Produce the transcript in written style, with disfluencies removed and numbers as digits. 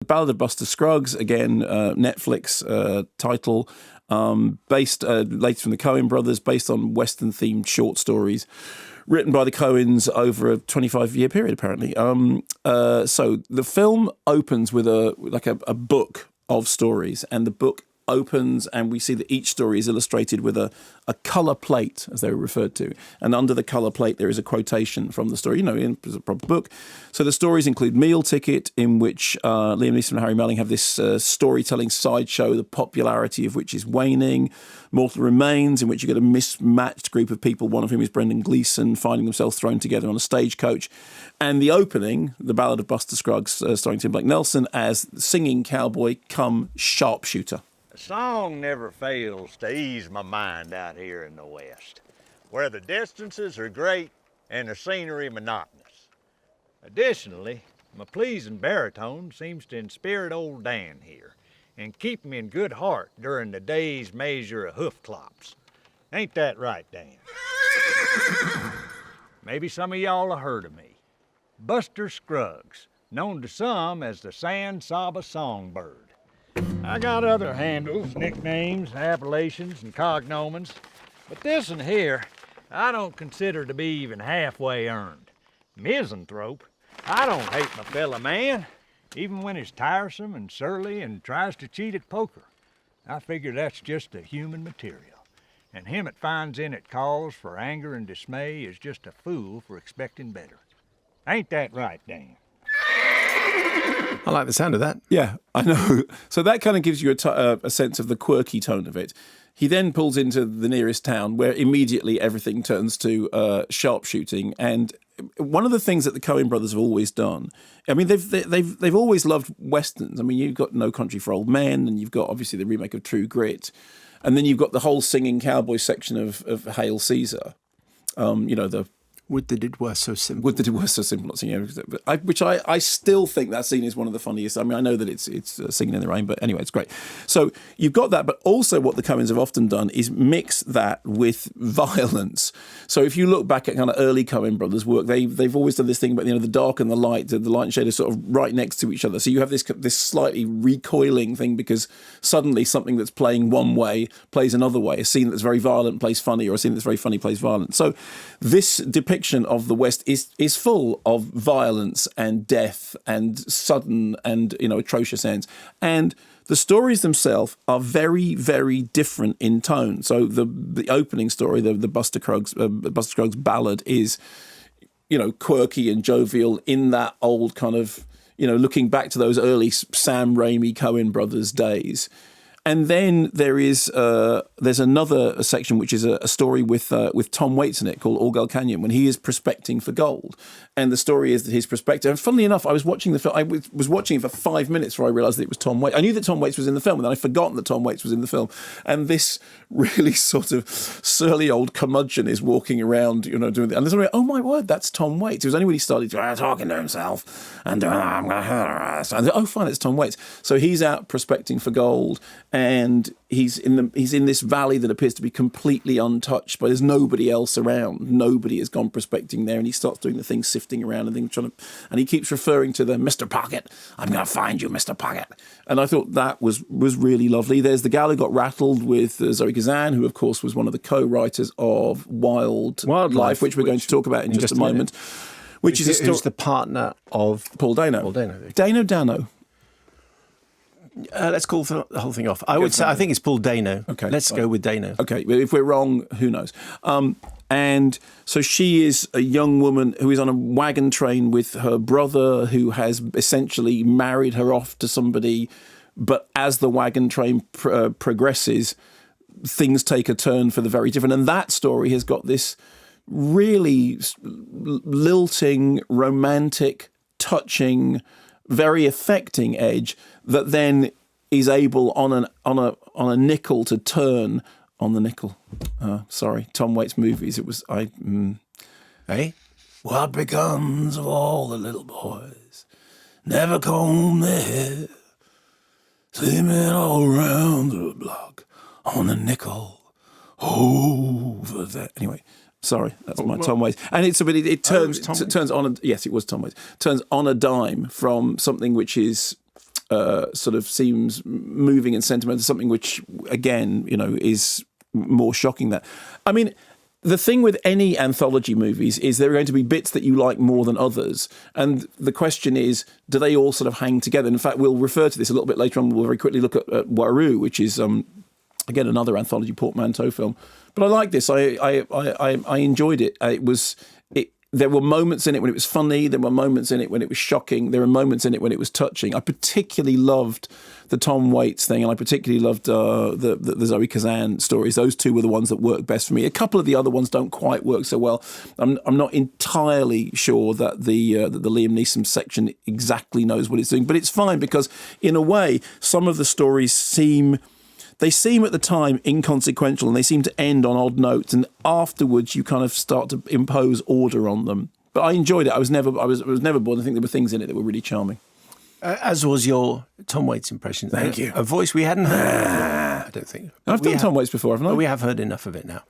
Ballad of Buster Scruggs, again, Netflix title, based later from the Coen brothers, based on Western-themed short stories written by the Coens over a 25-year period, apparently. So the film opens with a book of stories, and the book opens and we see that each story is illustrated with a colour plate, as they were referred to. And under the colour plate, there is a quotation from the story, in a proper book. So the stories include Meal Ticket, in which Liam Neeson and Harry Melling have this storytelling sideshow, the popularity of which is waning. Mortal Remains, in which you get a mismatched group of people, one of whom is Brendan Gleeson, finding themselves thrown together on a stagecoach. And the opening, The Ballad of Buster Scruggs, starring Tim Blake Nelson as singing cowboy come sharpshooter. A song never fails to ease my mind out here in the West, where the distances are great and the scenery monotonous. Additionally, my pleasing baritone seems to inspirit old Dan here and keep me in good heart during the day's measure of hoof clops. Ain't that right, Dan? Maybe some of y'all have heard of me. Buster Scruggs, known to some as the San Saba Songbird. I got other handles, nicknames, appellations, and cognomens, but this one here, I don't consider to be even halfway earned. Misanthrope. I don't hate my fellow man, even when he's tiresome and surly and tries to cheat at poker. I figure that's just a human material, and him that finds in it cause for anger and dismay is just a fool for expecting better. Ain't that right, Dan? I like the sound of that. Yeah, I know. So that kind of gives you a sense of the quirky tone of it. He then pulls into the nearest town where immediately everything turns to sharpshooting. And one of the things that the Coen brothers have always done, I mean, they've always loved Westerns. I mean, you've got No Country for Old Men, and you've got obviously the remake of True Grit. And then you've got the whole singing cowboy section of Hail Caesar. The Would that it were so simple. Would that it were so simple, not singing. Which I still think that scene is one of the funniest. I mean, I know that it's Singing in the Rain, but anyway, it's great. So you've got that, but also what the Coens have often done is mix that with violence. So if you look back at kind of early Coen brothers' work, they've always done this thing about the dark and the light and shade are sort of right next to each other. So you have this slightly recoiling thing because suddenly something that's playing one way plays another way. A scene that's very violent plays funny, or a scene that's very funny plays violent. So this depiction of the West is full of violence and death and sudden and atrocious ends, and the stories themselves are very, very different in tone. So the opening story, the Buster Scruggs ballad, is quirky and jovial in that old kind of looking back to those early Sam Raimi Coen brothers days. And then there's another section which is a story with Tom Waits in it called All Gull Canyon, when he is prospecting for gold. And the story is that his prospector, and funnily enough, I was watching the film. I was watching it for 5 minutes before I realised that it was Tom Waits. I knew that Tom Waits was in the film, and then I'd forgotten that Tom Waits was in the film. And this really sort of surly old curmudgeon is walking around, doing that. And there's oh my word, that's Tom Waits. It was only when he started talking to himself and doing, I'm going to hurt her. So I thought, oh fine, it's Tom Waits. So he's out prospecting for gold, and he's in this valley that appears to be completely untouched, but there's nobody else around. Nobody has gone prospecting there, and he starts doing the thing, sifting around and things, and he keeps referring to the Mr. Pocket. I'm going to find you, Mr. Pocket. And I thought that was really lovely. There's The Gal Who Got Rattled with Zoe Kazan, who of course was one of the co-writers of Wildlife, which we're going to talk about in just a moment. Which is who's the partner of Paul Dano. Dano. Let's call the whole thing off. I think it's Paul Dano. Okay, let's go with Dano. Okay, if we're wrong, who knows? And so she is a young woman who is on a wagon train with her brother, who has essentially married her off to somebody. But as the wagon train progresses, things take a turn for the very different. And that story has got this really lilting, romantic, touching, very affecting edge that then is able on a nickel to turn on the nickel. Sorry, Tom Waits movies. It was Hey, what becomes of all the little boys? Never comb their hair, sleeping all around the block on the nickel over there. Anyway. Sorry, that's my Tom Waits. And it turns on yes, it was Tom Waits. Turns on a dime from something which is sort of seems moving and sentimental, something which, again, is more shocking. That, I mean, the thing with any anthology movies is there are going to be bits that you like more than others. And the question is, do they all sort of hang together? And in fact, we'll refer to this a little bit later on. We'll very quickly look at Waroo, which is, again, another anthology portmanteau film. But I like this. I enjoyed it. There were moments in it when it was funny. There were moments in it when it was shocking. There were moments in it when it was touching. I particularly loved the Tom Waits thing, and I particularly loved the Zoe Kazan stories. Those two were the ones that worked best for me. A couple of the other ones don't quite work so well. I'm not entirely sure that the Liam Neeson section exactly knows what it's doing, but it's fine because, in a way, some of the stories seem at the time inconsequential, and they seem to end on odd notes, and afterwards you kind of start to impose order on them. But I enjoyed it. I was never bored. I think there were things in it that were really charming. As was your Tom Waits impression. Thank you. A voice we hadn't heard before, I don't think. I've done Tom Waits before, haven't I? We have heard enough of it now.